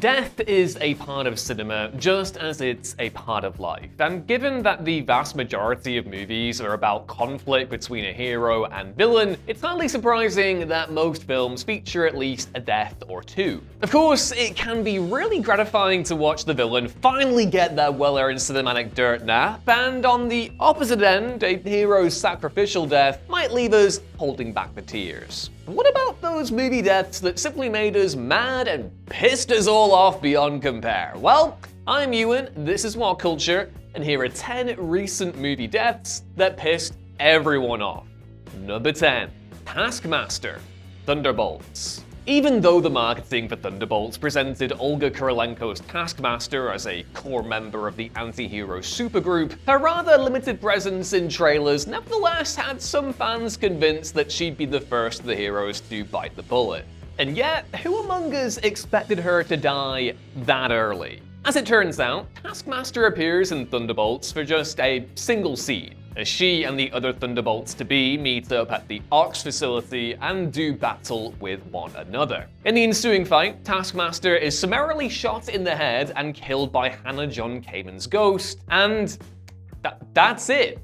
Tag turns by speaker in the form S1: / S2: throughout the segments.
S1: Death is a part of cinema just as it's a part of life, and given that the vast majority of movies are about conflict between a hero and villain, it's hardly surprising that most films feature at least a death or two. Of course, it can be really gratifying to watch the villain finally get their well-earned cinematic dirt nap, and on the opposite end, a hero's sacrificial death might leave us holding back the tears. What about those movie deaths that simply made us mad and pissed us all off beyond compare? Well, I'm Ewan, this is What Culture, and here are 10 recent movie deaths that pissed everyone off. Number 10. Taskmaster Thunderbolts. Even though the marketing for Thunderbolts presented Olga Kurylenko's Taskmaster as a core member of the anti-hero supergroup, her rather limited presence in trailers nevertheless had some fans convinced that she'd be the first of the heroes to bite the bullet. And yet, who among us expected her to die that early? As it turns out, Taskmaster appears in Thunderbolts for just a single scene, as she and the other Thunderbolts-to-be meet up at the Ox facility and do battle with one another. In the ensuing fight, Taskmaster is summarily shot in the head and killed by Hannah John Kamen's ghost, and that's it.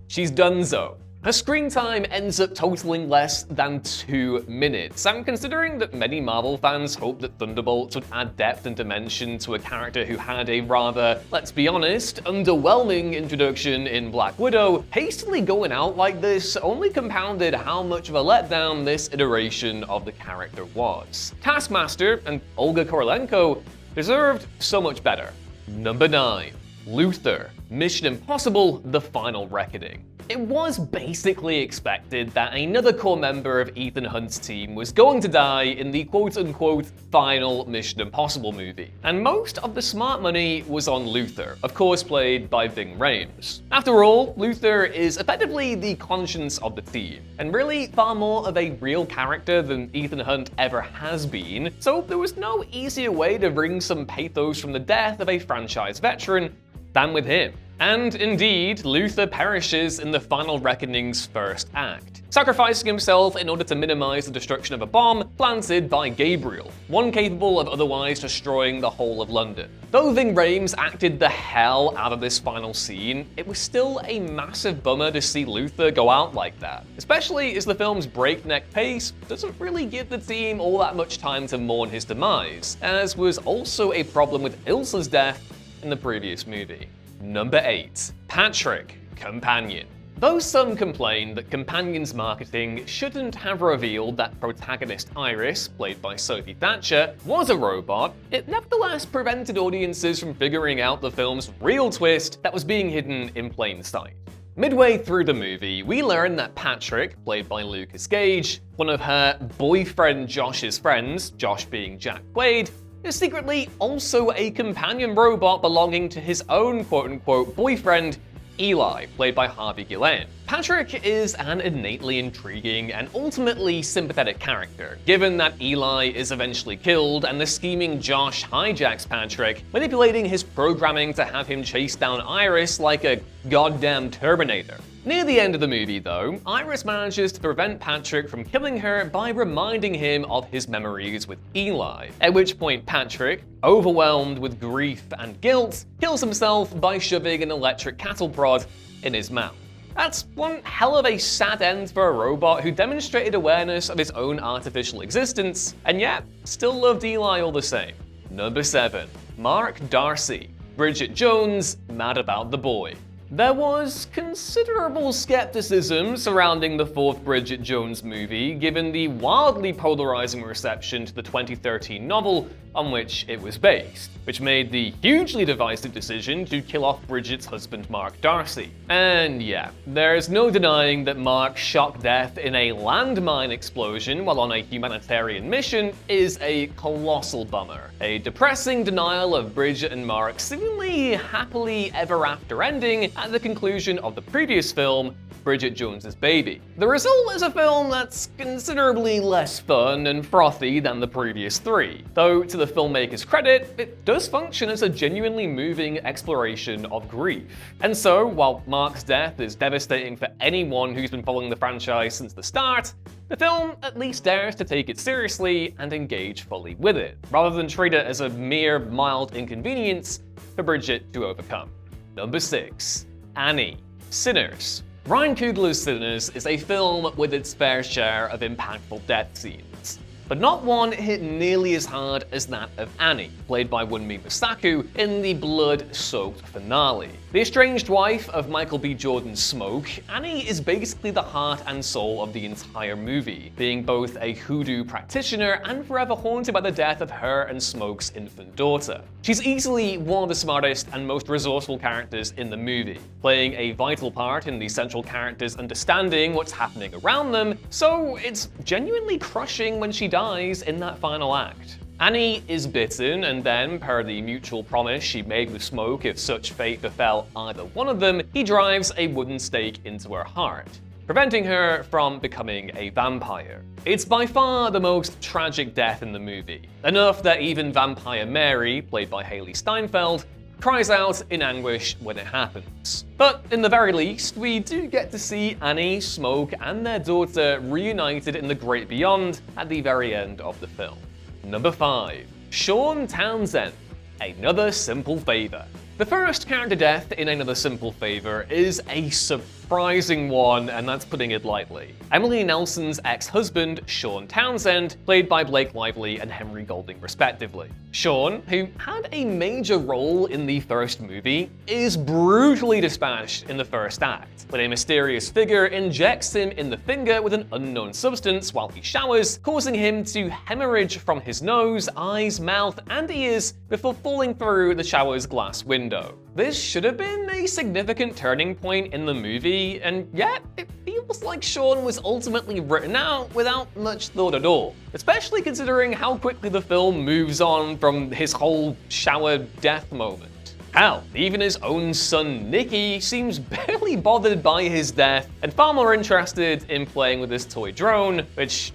S1: She's donezo. Her screen time ends up totaling less than 2 minutes, and considering that many Marvel fans hoped that Thunderbolts would add depth and dimension to a character who had a rather, let's be honest, underwhelming introduction in Black Widow, hastily going out like this only compounded how much of a letdown this iteration of the character was. Taskmaster and Olga Kurylenko deserved so much better. Number 9. Luther, Mission Impossible: The Final Reckoning. It was basically expected that another core member of Ethan Hunt's team was going to die in the quote-unquote final Mission Impossible movie, and most of the smart money was on Luther, of course played by Ving Rhames. After all, Luther is effectively the conscience of the team, and really far more of a real character than Ethan Hunt ever has been, so there was no easier way to bring some pathos from the death of a franchise veteran than with him. And indeed, Luther perishes in the Final Reckoning's first act, sacrificing himself in order to minimize the destruction of a bomb planted by Gabriel, one capable of otherwise destroying the whole of London. Though Ving Rhames acted the hell out of this final scene, it was still a massive bummer to see Luther go out like that, especially as the film's breakneck pace doesn't really give the team all that much time to mourn his demise, as was also a problem with Ilsa's death in the previous movie. Number 8. Patrick, Companion. Though some complain that Companion's marketing shouldn't have revealed that protagonist Iris, played by Sophie Thatcher, was a robot, it nevertheless prevented audiences from figuring out the film's real twist that was being hidden in plain sight. Midway through the movie, we learn that Patrick, played by Lucas Gage, one of her boyfriend Josh's friends, Josh being Jack Quaid, is secretly also a companion robot belonging to his own quote-unquote boyfriend, Eli, played by Harvey Guillén. Patrick is an innately intriguing and ultimately sympathetic character, given that Eli is eventually killed and the scheming Josh hijacks Patrick, manipulating his programming to have him chase down Iris like a goddamn Terminator. Near the end of the movie, though, Iris manages to prevent Patrick from killing her by reminding him of his memories with Eli, at which point Patrick, overwhelmed with grief and guilt, kills himself by shoving an electric cattle prod in his mouth. That's one hell of a sad end for a robot who demonstrated awareness of his own artificial existence, and yet still loved Eli all the same. Number 7. Mark Darcy, Bridget Jones, Mad About the Boy. There was considerable skepticism surrounding the fourth Bridget Jones movie, given the wildly polarizing reception to the 2013 novel on which it was based, which made the hugely divisive decision to kill off Bridget's husband Mark Darcy. And yeah, there's no denying that Mark's shock death in a landmine explosion while on a humanitarian mission is a colossal bummer. A depressing denial of Bridget and Mark's seemingly happily ever after ending at the conclusion of the previous film Bridget Jones's Baby. The result is a film that's considerably less fun and frothy than the previous three, though to the filmmaker's credit, it does function as a genuinely moving exploration of grief. And so, while Mark's death is devastating for anyone who's been following the franchise since the start, the film at least dares to take it seriously and engage fully with it, rather than treat it as a mere mild inconvenience for Bridget to overcome. Number 6. Annie. Sinners. Ryan Coogler's Sinners is a film with its fair share of impactful death scenes, but not one hit nearly as hard as that of Annie, played by Wunmi Mosaku in the blood-soaked finale. The estranged wife of Michael B. Jordan's Smoke, Annie is basically the heart and soul of the entire movie, being both a hoodoo practitioner and forever haunted by the death of her and Smoke's infant daughter. She's easily one of the smartest and most resourceful characters in the movie, playing a vital part in the central characters understanding what's happening around them, so it's genuinely crushing when she dies in that final act. Annie is bitten, and then, per the mutual promise she made with Smoke if such fate befell either one of them, he drives a wooden stake into her heart, preventing her from becoming a vampire. It's by far the most tragic death in the movie, enough that even Vampire Mary, played by Haley Steinfeld, cries out in anguish when it happens. But in the very least, we do get to see Annie, Smoke, and their daughter reunited in the great beyond at the very end of the film. Number 5. Sean Townsend. Another Simple Favor. The first character death in Another Simple Favor is a surprising one, and that's putting it lightly. Emily Nelson's ex-husband, Sean Townsend, played by Blake Lively and Henry Golding respectively. Sean, who had a major role in the first movie, is brutally dispatched in the first act, when a mysterious figure injects him in the finger with an unknown substance while he showers, causing him to hemorrhage from his nose, eyes, mouth, and ears before falling through the shower's glass window. This should have been a significant turning point in the movie, and yet it feels like Sean was ultimately written out without much thought at all, especially considering how quickly the film moves on from his whole shower death moment. Hell, even his own son Nicky seems barely bothered by his death and far more interested in playing with his toy drone, which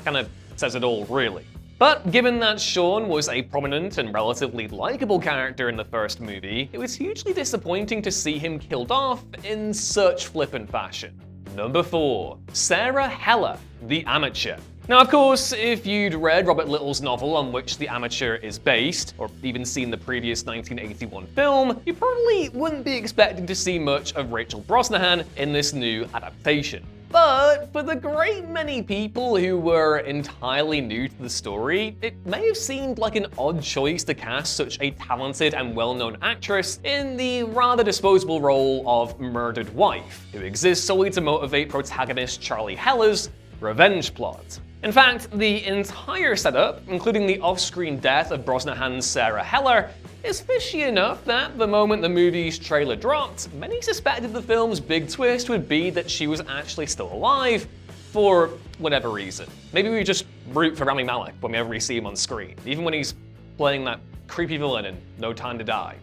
S1: kind of says it all, really. But given that Sean was a prominent and relatively likable character in the first movie, it was hugely disappointing to see him killed off in such flippant fashion. Number 4. Sarah Hela, The Amateur. Now, of course, if you'd read Robert Little's novel on which The Amateur is based, or even seen the previous 1981 film, you probably wouldn't be expecting to see much of Rachel Brosnahan in this new adaptation. But for the great many people who were entirely new to the story, it may have seemed like an odd choice to cast such a talented and well-known actress in the rather disposable role of murdered wife, who exists solely to motivate protagonist Charlie Heller's revenge plot. In fact, the entire setup, including the off-screen death of Brosnahan's Sarah Heller, is fishy enough that the moment the movie's trailer dropped, many suspected the film's big twist would be that she was actually still alive, for whatever reason. Maybe we just root for Rami Malek whenever we see him on screen, even when he's playing that creepy villain in No Time to Die.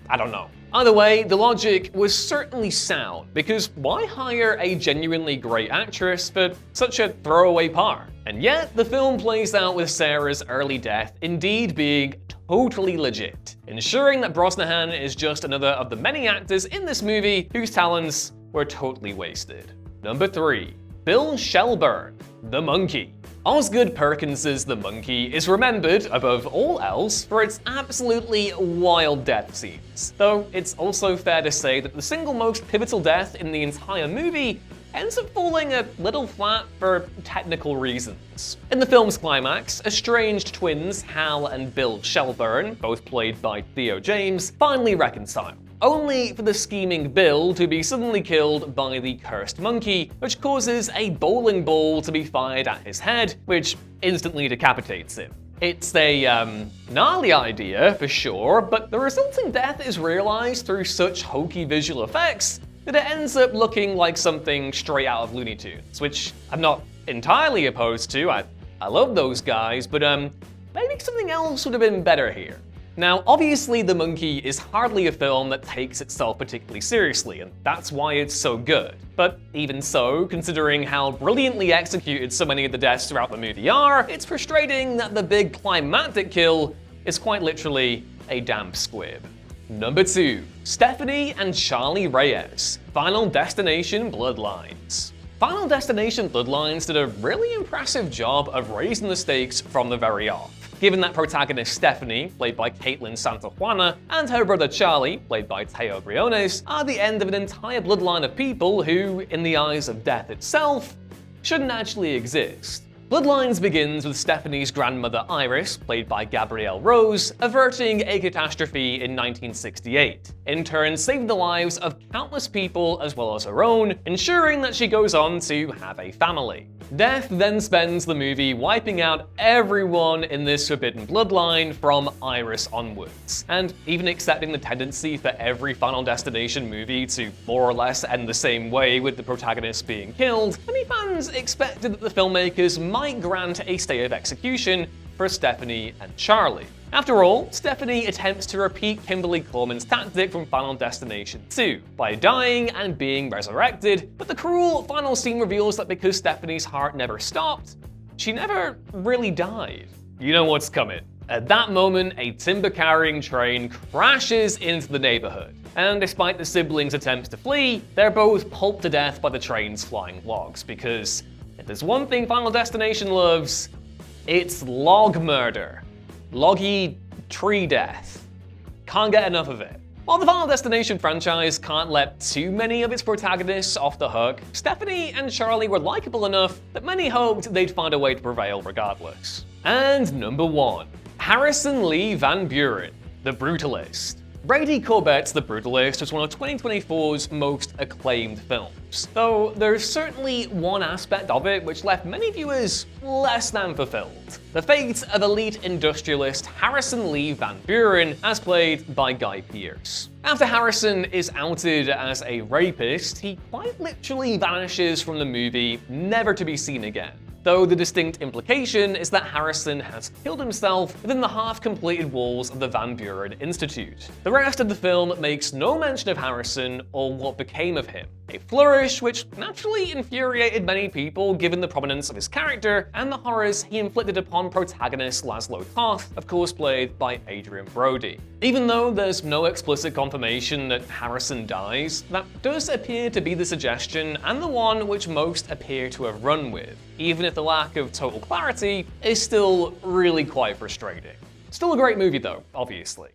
S1: I don't know. Either way, the logic was certainly sound, because why hire a genuinely great actress for such a throwaway part? And yet, the film plays out with Sarah's early death indeed being totally legit, ensuring that Brosnahan is just another of the many actors in this movie whose talents were totally wasted. Number 3. Bill Shelburn, The Monkey. Osgood Perkins's The Monkey is remembered, above all else, for its absolutely wild death scenes. Though it's also fair to say that the single most pivotal death in the entire movie ends up falling a little flat for technical reasons. In the film's climax, estranged twins Hal and Bill Shelburn, both played by Theo James, finally reconcile, only for the scheming Bill to be suddenly killed by the cursed monkey, which causes a bowling ball to be fired at his head, which instantly decapitates him. It's a gnarly idea, for sure, but the resulting death is realized through such hokey visual effects that it ends up looking like something straight out of Looney Tunes, which I'm not entirely opposed to. I love those guys, but maybe something else would have been better here. Now, obviously The Monkey is hardly a film that takes itself particularly seriously, and that's why it's so good. But even so, considering how brilliantly executed so many of the deaths throughout the movie are, it's frustrating that the big climactic kill is quite literally a damp squib. Number 2. Stephanie and Charlie Reyes, Final Destination Bloodlines. Final Destination Bloodlines did a really impressive job of raising the stakes from the very off. Given that protagonist Stephanie, played by Caitlin Santajuana, and her brother Charlie, played by Teo Briones, are the end of an entire bloodline of people who, in the eyes of death itself, shouldn't actually exist. Bloodlines begins with Stephanie's grandmother Iris, played by Gabrielle Rose, averting a catastrophe in 1968, in turn saving the lives of countless people as well as her own, ensuring that she goes on to have a family. Death then spends the movie wiping out everyone in this forbidden bloodline from Iris onwards, and even accepting the tendency for every Final Destination movie to more or less end the same way with the protagonist being killed, many fans expected that the filmmakers might grant a stay of execution for Stephanie and Charlie. After all, Stephanie attempts to repeat Kimberly Coleman's tactic from Final Destination 2 by dying and being resurrected, but the cruel final scene reveals that because Stephanie's heart never stopped, she never really died. You know what's coming. At that moment, a timber-carrying train crashes into the neighborhood, and despite the siblings' attempts to flee, they're both pulped to death by the train's flying logs, because if there's one thing Final Destination loves, it's log murder. Loggy tree death. Can't get enough of it. While the Final Destination franchise can't let too many of its protagonists off the hook, Stephanie and Charlie were likable enough that many hoped they'd find a way to prevail regardless. And number 1. Harrison Lee Van Buren, The Brutalist. Brady Corbett's The Brutalist was one of 2024's most acclaimed films, though there's certainly one aspect of it which left many viewers less than fulfilled. The fate of elite industrialist Harrison Lee Van Buren, as played by Guy Pearce. After Harrison is outed as a rapist, he quite literally vanishes from the movie, never to be seen again. Though the distinct implication is that Harrison has killed himself within the half-completed walls of the Van Buren Institute. The rest of the film makes no mention of Harrison or what became of him, a flourish which naturally infuriated many people given the prominence of his character and the horrors he inflicted upon protagonist Laszlo Toth, of course played by Adrian Brody. Even though there's no explicit confirmation that Harrison dies, that does appear to be the suggestion and the one which most appear to have run with, even if the lack of total clarity is still really quite frustrating. Still a great movie though, obviously.